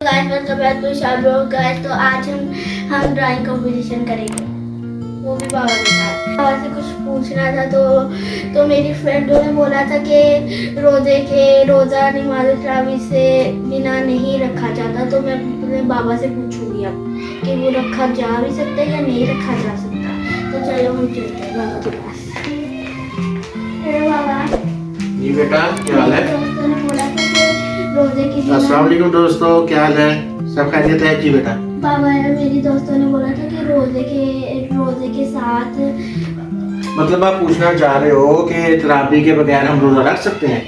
Guys मतलब तो शाबो guys तो आज हम ड्राइंग कंपटीशन करेंगे, वो भी बाबा के साथ। बाबा से कुछ पूछना था तो मेरी फ्रेंडों ने बोला था कि रोज़ा नमाज तरावी से बिना नहीं रखा जाता, तो मैं अपने बाबा से पूछूंगी अब कि वो रखा जा भी सकता है या नहीं रखा जा सकता। तो चलो हम चलते हैं बाबा के पास। हेलो बाबा जी बेटा, क्या हाल है? दोस्तों ने बोला था कि रोजे की अस्सलाम वालेकुम दोस्तों, क्या हाल है? सब खैरियत है जी बेटा? बाबा मेरी दोस्तों ने बोला था कि रोजे के साथ मतलब आप पूछना चाह रहे हो कि तरावी के बगैर हम रोजा रख सकते हैं?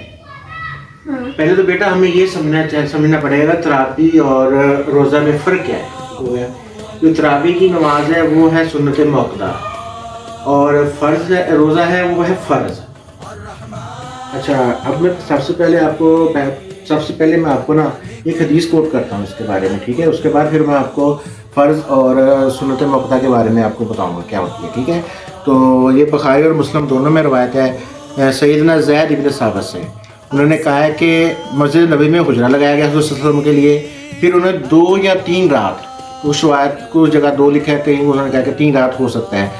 हाँ। पहले तो बेटा हमें ये समझना पड़ेगा तरावी और रोजा में फ़र्क क्या है। जो तरावी की नमाज है वो है सुन्नत मुअक्कदा और फ़र्ज है रोज़ा है वो है फ़र्ज। अच्छा, अब मैं सबसे पहले मैं आपको ना एक हदीस कोट करता हूँ इसके बारे में, ठीक है? उसके बाद फिर मैं आपको फ़र्ज़ और सुन्नत मुअक्कदा के बारे में आपको बताऊँगा क्या होती है, ठीक है? तो ये बुखारी और मुस्लिम दोनों में रवायत है सैयदना ज़ैद इब्न साबित से। उन्होंने कहा है कि मस्जिद नबी में हुजरा लगाया गया हुज़ूर सल्लल्लाहु अलैहि वसल्लम के लिए। फिर उन्होंने 2 या 3 रात, उस रवायत को जगह 2 लिखा है, कहीं उन्होंने कहा कि 3 रात हो सकता है।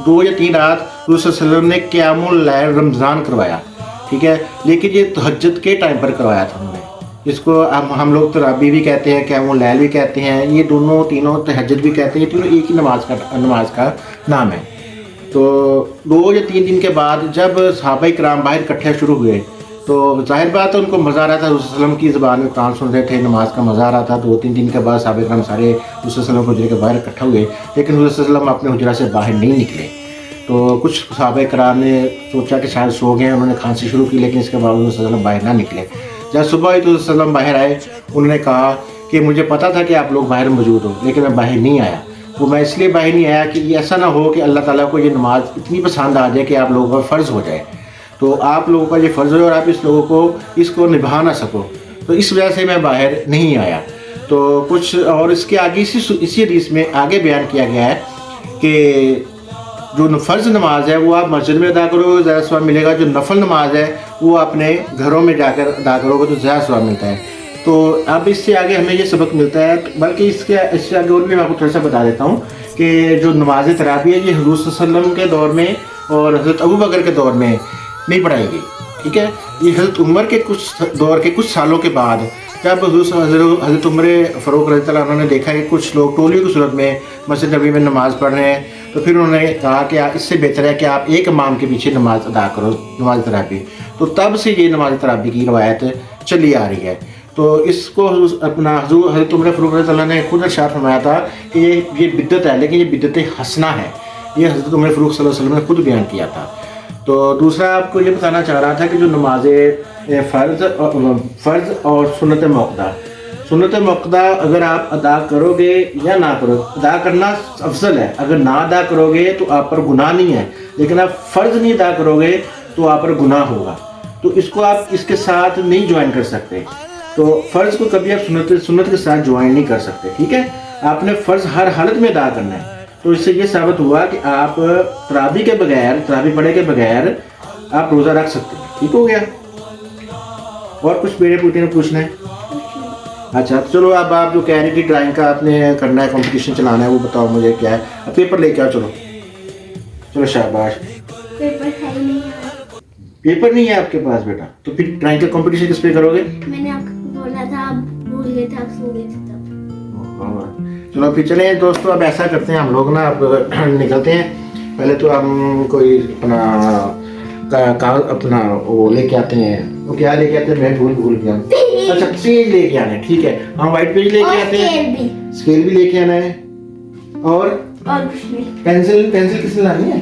2 या 3 रात हुज़ूर सल्लल्लाहु अलैहि वसल्लम ने क़ियामुल लैल रमज़ान करवाया, ठीक है? लेकिन ये तहज्जुद के टाइम पर करवाया था उन्होंने। इसको हम लोग तरावी भी कहते हैं, क़ियामुल लैल भी कहते हैं, ये तीनों तहज्जुद भी कहते हैं, तीनों एक ही नमाज का नाम है। तो 2 या 3 दिन के बाद जब सहाबा किराम बाहर इकट्ठे शुरू हुए तो ज़ाहिर बात है उनको मज़ा आ रहा था, रसूल सल्लल्लाहु अलैहि वसल्लम की ज़बान में कुरान सुन रहे थे, नमाज का मज़ा आ रहा था। 2-3 दिन के बाद सहाबा किराम सारे रसूल सल्लल्लाहु अलैहि वसल्लम के हुजरे के बाहर इकट्ठा हुए, लेकिन रसूल सल्लल्लाहु अलैहि वसल्लम अपने हुजरा से बाहर नहीं निकले। तो कुछ सहाबा किराम ने सोचा कि शायद सो गए, उन्होंने खांसी शुरू की, लेकिन इसके बावजूद रसूल सल्लल्लाहु अलैहि वसल्लम बाहर ना निकले। जब सुबह हुई तो रसूल सल्लल्लाहु अलैहि वसल्लम बाहर आए, उन्होंने कहा कि मुझे पता था कि आप लोग बाहर मौजूद हो, लेकिन मैं बाहर नहीं आया। वो मैं इसलिए बाहर नहीं आया कि ऐसा ना हो कि अल्लाह ताला को ये नमाज इतनी पसंद आ जाए कि आप लोगों का फ़र्ज़ हो जाए, तो आप लोगों का ये फ़र्ज़ हो और आप इसको निभा ना सको, तो इस वजह से मैं बाहर नहीं आया। तो कुछ और इसके आगे इसी हदीस में आगे बयान किया गया है कि जो फ़र्ज़ नमाज है वो आप मस्जिद में अदा करोगे ज़्यादा सवाब मिलेगा, जो नफल नमाज है वो अपने घरों में जाकर अदा करोगे तो ज़्यादा सवाब मिलता है। तो अब इससे आगे हमें ये सबक मिलता है, बल्कि इससे आगे और भी मैं आपको थोड़ा सा बता देता हूँ कि जो नमाज तरावी है ये हुज़ूर सल्लल्लाहु अलैहि वसल्लम के दौर में और हज़रत अबू बकर के दौर में नहीं पढ़ाई गई, ठीक है? ये हज़रत उमर के कुछ सालों के बाद जब हज़रत उमर फ़ारूक रज़ियल्लाहु अन्हु ने देखा कि कुछ लोग टोलियों की सूरत में मस्जिद नबी में नमाज़ पढ़ रहे हैं, तो फिर उन्होंने कहा कि इससे बेहतर है कि आप एक इमाम के पीछे नमाज अदा करो, नमाज तरावी। तो तब से ये नमाज तरावी की रवायत चली आ रही है। तो इसको हज़रत उमर फ़ारूक रज़ियल्लाहु अन्हु ने खुद इरशाद फरमाया था कि ये बिद्दत है, लेकिन ये बिद्दत हसना है। ये हज़रत उमर फ़ारूक सल्लल्लाहु अलैहि वसल्लम ने खुद बयान किया था। तो दूसरा आपको ये बताना चाह रहा था कि जो नमाज़ें फ़र्ज़ और सुन्नत मुअक्कदा अगर आप अदा करोगे या ना करो, अदा करना अफजल है। अगर ना अदा करोगे तो आप पर गुनाह नहीं है, लेकिन आप फ़र्ज़ नहीं अदा करोगे तो आप पर गुनाह होगा। तो इसको आप इसके साथ नहीं ज्वाइन कर सकते। तो फ़र्ज़ को कभी आप सुन्नत के साथ ज्वाइन नहीं कर सकते, ठीक है? आपने फ़र्ज़ हर हालत में अदा करना है। तो इससे ये साबित हुआ कि आप तरावी पढ़े के बगैर आप रोज़ा रख सकते हैं, ठीक हो गया? और कुछ मेरे बेटे ने पूछना है? अच्छा, तो चलो अब आप जो कह रहे हैं कि ड्राइंग का आपने करना है, कंपटीशन चलाना है, वो बताओ मुझे क्या है। अब पेपर लेके आओ, चलो शाबाश। पेपर नहीं है आपके पास बेटा, तो फिर ड्राइंग का कंपटीशन किस पे करोगे? मैंने आपको बोला था, आप भूल गए थे, आप सो गए थे तब। चलो फिर चले दोस्तों, अब ऐसा करते हैं हम लोग ना, अब निकलते हैं। पहले तो हम कोई अपना वो लेके आते हैं, वो क्या लेके आते हैं, मैं भूल गया। अच्छा, पेज लेके आना है, ठीक है? हम वाइट पेज लेके आते हैं, स्केल भी लेके आना है, और कुछ नहीं। पेंसिल किसने लानी है?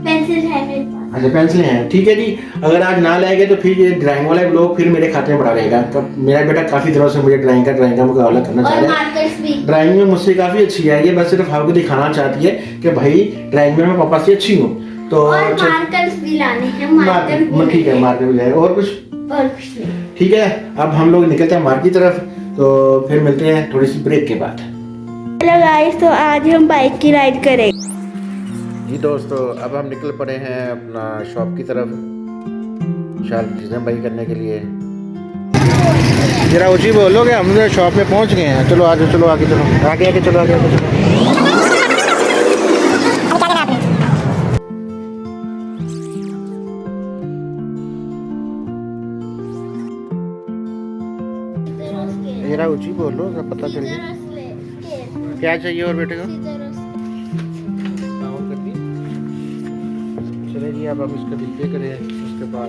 पेंसिल है मेरे पास। अच्छा, पेंसिल है, ठीक है जी। अगर आज ना लाएंगे तो फिर ये ड्राइंग वाला ब्लॉग फिर मेरे खाते में पड़ा रहेगा। तो मेरा बेटा काफ़ी दिनों से मुझे ड्राइंग का मुकाबला करना चाह रहा है। ड्राइंग में मुझसे काफ़ी अच्छी है ये, बस सिर्फ आपको दिखाना चाहती है कि भाई ड्राइंग में मैं पापा से अच्छी हूँ। तो मार्कर्स भी लाने हैं, ठीक है, मार्कर भी जाए। और कुछ नहीं, ठीक है। अब हम लोग निकलते हैं मार्केट की तरफ, तो फिर मिलते हैं थोड़ी सी ब्रेक के बाद। हेलो गाइस, तो आज हम बाइक की राइड करेंगे। जी दोस्तों, अब हम निकल पड़े हैं अपना शॉप की तरफ, चीज़ें बाई करने के लिए। जरा ऊँची बोलोगे, हम लोग शॉप में पहुँच गए हैं। चलो आगे, चलो आगे, चलो आगे आगे, चलो आगे आगे, चलो। जरा ऊँची बोलो, सब पता चल गया। क्या चाहिए और बेटे को? चले जी, अब हम इसका बिल पे करें, उसके बाद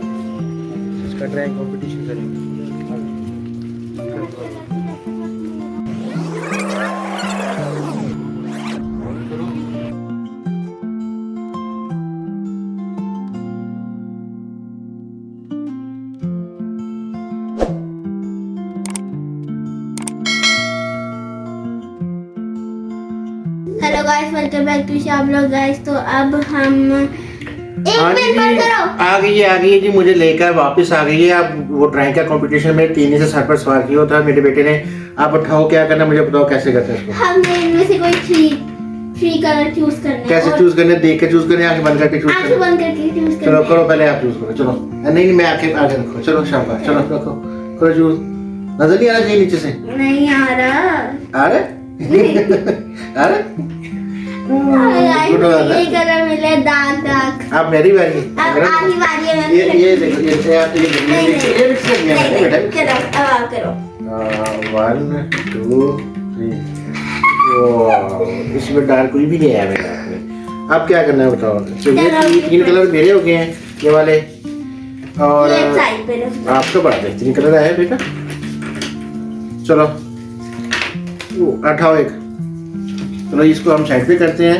इसका ड्राइंग कंपटीशन करेंगे। Hello guys, welcome back to Shah blog guys. तो अब हम एक मिनट पर करो। आ गई है जी, मुझे लेकर वापस आ गई है। अब वो ड्राइंग का कंपटीशन में 3 से 7 पर सवार किया था मेरे बेटे ने। आप उठाओ, क्या करना मुझे बताओ, कैसे करते हैं इसको? हमने इनमें से कोई थ्री कलर चूज करने। कैसे चूज करने? देख के चूज करने, आंखें बंद करके चूज आंखें बंद करके चूज करने। चलो करो, पहले आप चूज करो। चलो नहीं, मैं आंखें आगे रखो। चलो शाबाश, चलो रखो, करो चूज। नजर नहीं आ रहा चाहिए नीचे से? नहीं आ रहा। आ रहा? आ रहा? ये कलर मिले दाग। अब मेरी बारी। अब आधी बारी है। ये देखो, ये आप ये मिक्स कर दिया मैंने बेटा। चलो अब आप करो। 1 2 3। इसमें डार्क कोई भी नहीं आया मेरा आपने। अब क्या करना है बताओ? ये 3 कलर मेरे हो गए हैं, ये वाले। और ये साइड पे रखो। आपका बड़ा बेहतरीन कलर आया बेटा। चलो उठाओ एक। चलो इसको हम साइड पे करते हैं।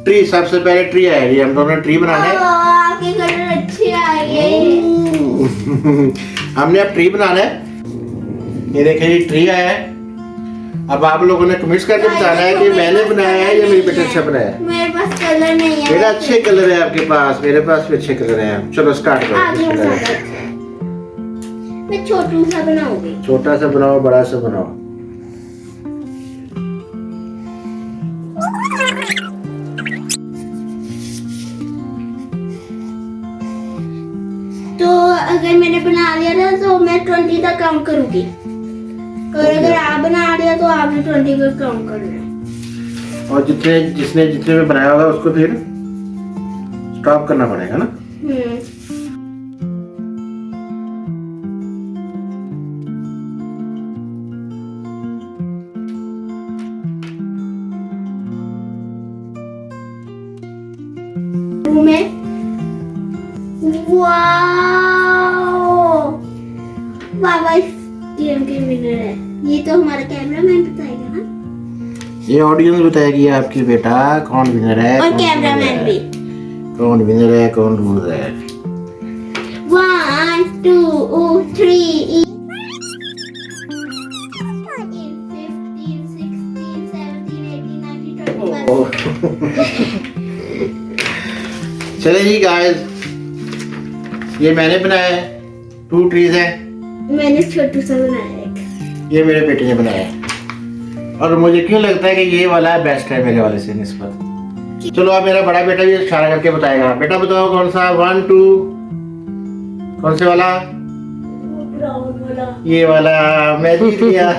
ट्री, सबसे पहले ट्री आया, ये हम दोनों ट्री बनाना है। आपके कलर अच्छे आए। हमने अब ट्री बनाना है। ये देखिए, ये ट्री आया है। अब आप लोगों ने कमेंट्स करके बताना है कि मैंने बनाया है या मेरे बेटे अच्छा बनाया है। मेरे पास कलर नहीं है। मेरा अच्छे कलर है आपके पास, मेरे पास भी अच्छे कलर हैं। चलो स्टार्ट आगे करो। मैं छोटू सा बनाऊंगी। छोटा सा बनाओ, बड़ा सा बनाओ। तो अगर मैंने बना लिया था तो मैं 20 तक काउंट करूंगी, और अगर आप बना लिया तो आपने 20 तक काउंट करना है। और जितने में बनाया होगा उसको फिर स्टॉप करना पड़ेगा ना। में बाबा इस गेम के विनर है। ये तो हमारा कैमरामैन बताएगा ना। ये ऑडियंस बताएगी आपकी बेटा कौन विनर है, और कैमरामैन भी। कौन विनर है, कौन लूजर है। 1 2 3 चले जी गाइस, ये मैंने बनाया है। 2 ट्रीज है। मैंने छोटू सा बनाया है। ये मेरे बेटे ने बनाया है। और मुझे क्यों लगता है कि ये वाला बेस्ट है मेरे वाले से निस्बत। चलो अब मेरा बड़ा बेटा भी इशारा करके बताएगा। बेटा बताओ कौन सा? 1 2 कौन से वाला? ये वाला। मैं जीत गया।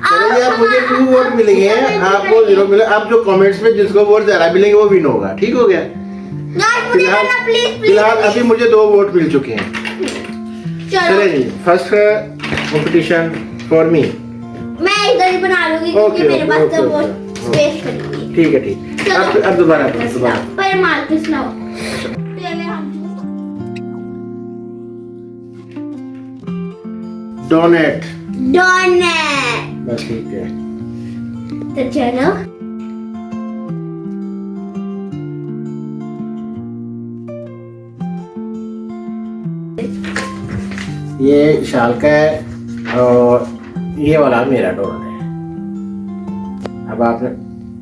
चलो यार, मुझे 2 वोट मिलेंगे, आपको 0 मिले। अब जो कमेंट्स में जिसको वोट ज्यादा मिलेंगे वो विन होगा। ठीक हो गया? फिलहाल अभी मुझे 2 वोट मिल चुके हैं। चले जी, फर्स्ट कंपटीशन फॉर मी। मैं इधर ही बना लूंगी क्योंकि मेरे पास तो बहुत स्पेस पड़ी है। ठीक है, ठीक। अब दोबारा पर मार्कस लाओ। पहले हम डोनेट। डोनेट। बस ठीक है। तो चलो ये शाल का है और ये वाला मेरा डोनेट है। अब आपने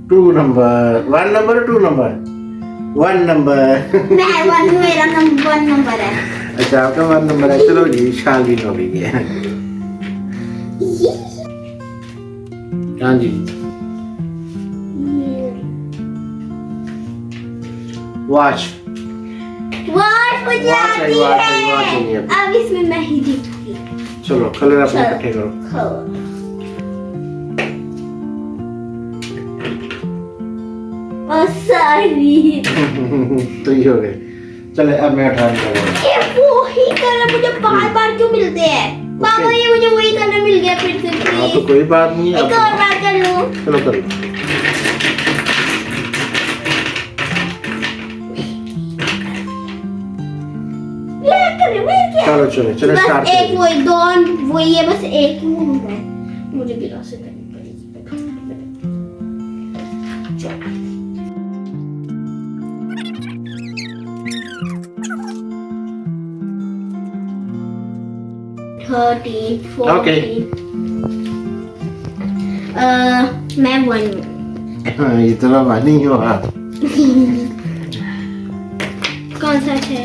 2 नंबर, 1 नंबर 2 नंबर 1 नंबर। मेरा नंबर 1 नंबर है। अच्छा, आपका 1 नंबर है। चलो जी, शाल भी हो गई है। हाँ जी, वॉच। मुझे वॉच आती है, है। वॉच है। अब इसमें मैं ही जीतूंगी। चलो कलर अपने चलो। इकट्ठे करो। खाओ। और सारी तो ये हो गए। चले अब मैं उठा लूंगा। ये वही कलर मुझे बार बार क्यों मिलते हैं पापा? ये मुझे वही कलर मिल गया फिर से हाँ तो प्लीज। कोई बात नहीं एक और बार कर लो। चलो कर लो। ये कलर मिल गया। चलो चलो चलो बस स्टार्ट एक करो। वही दो वही है, बस एक ही वो है। मुझे गिलास से करनी पड़ेगी। चलो। Thirty Okay. 40 मैं 1 हाँ इतना पानी हो आप। कौन सा है?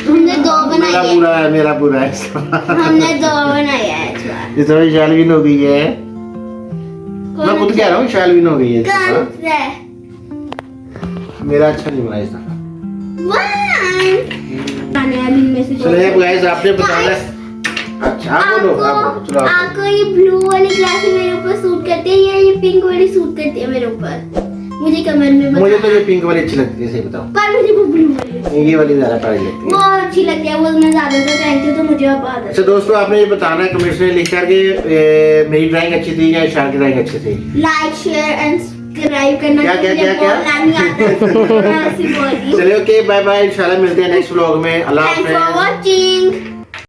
हमने दो बनाई मेरा है। पूरा है, मेरा पूरा है। हमने दो बनाया है इस बार। इतना शालवीन हो गई है। कौन मैं खुद कह रहा हूँ शालवीन हो गई है इस कौन दफा। सा? मेरा अच्छा नहीं बना इस दफा। 1 बनाने अभी में से चलिए अब गाइस आपने बताना। अच्छा आप बोलो चलो आप आपको ये ब्लू वाली ग्लासेस मेरे ऊपर सूट करती है या ये पिंक वाली सूट करती है मेरे ऊपर? मुझे कमेंट में बोलो। मुझे बताओ। तो ये पिंक वाली अच्छी लगती है, सही बताओ। पर मुझे वो ब्लू वाली ये वाली ज्यादा प्यारी लगती वो है। अच्छी लगती है, वो मैं ज्यादातर पहनती हूँ तो मुझे अब आदत अच्छा दोस्तों आपने ये बताना है कमेंट्स में लिख करके मेरी ड्राइंग अच्छी थी या इशार की ड्राइंग अच्छी थी। लाइक शेयर एंड सब्सक्राइब करना। क्या, क्या, मुझे क्या, क्या? बोलना नहीं आता। मैं ऐसे बोल रही हूँ। चलिए ओके बाय बाय, इंशाल्लाह मिलते हैं नेक्स्ट व्लॉग में। अल्लाह Thanks for हाफिज़। watching.